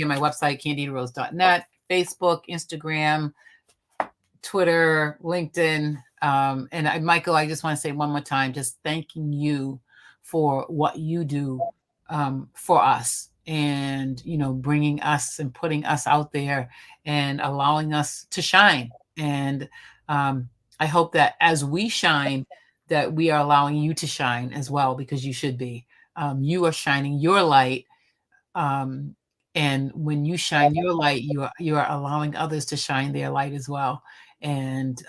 my website, candidarose.net, Facebook, Instagram, Twitter, LinkedIn. And Michael, I just want to say one more time, just thanking you for what you do for us, and bringing us and putting us out there and allowing us to shine. And I hope that as we shine, that we are allowing you to shine as well, because you should be. You are shining your light, and when you shine your light, you are allowing others to shine their light as well. And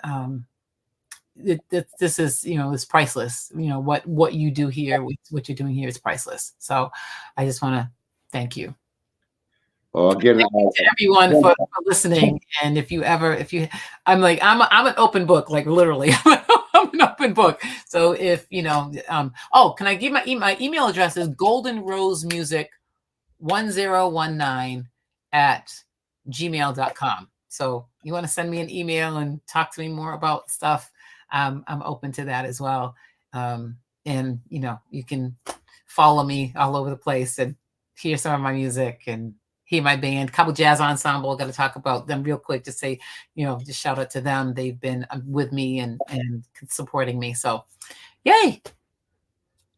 this is is priceless. What you do here, what you're doing here is priceless. So I just want to thank you. Well, again, thank you to everyone for listening. And I'm an open book, like literally. I'm an open book. So if can I give my email address is goldenrosemusic1019@gmail.com. So you want to send me an email and talk to me more about stuff, I'm open to that as well. And you can follow me all over the place and hear some of my music and hear my band, Cabo Jazz Ensemble. Got to talk about them real quick. Just say, just shout out to them. They've been with me and supporting me. So, yay!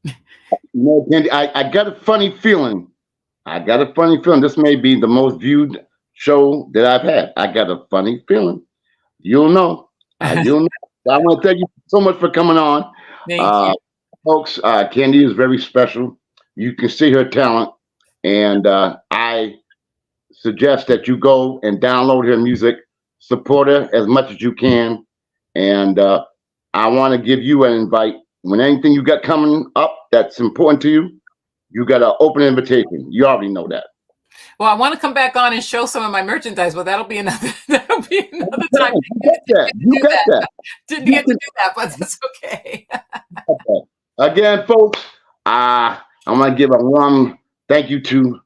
Candy, I got a funny feeling. This may be the most viewed show that I've had. I got a funny feeling. You'll know. You'll know. I want to thank you so much for coming on. Thank you. Folks, Candy is very special. You can see her talent. And I suggest that you go and download her music, support her as much as you can. And I want to give you an invite. When anything you got coming up that's important to you, you got an open invitation. You already know that. Well, I want to come back on and show some of my merchandise, but that'll be another time. You got that. Didn't get to do that, but that's okay. Again, folks, I want to give a warm thank you to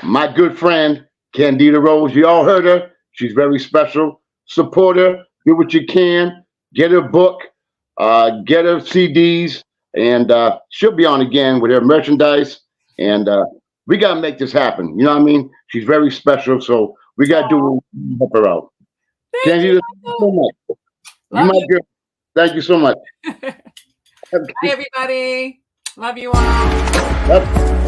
my good friend, Candida Rose. You all heard her. She's very special. Support her. Do what you can. Get her book. Get her CDs. And she'll be on again with her merchandise. And we gotta make this happen. You know what I mean? She's very special, so we gotta do what we can help her out. Thank you, Candida, thank you so Michael. much. You Love my you. girl. Thank you so much. Bye, everybody. Love you all. Yep.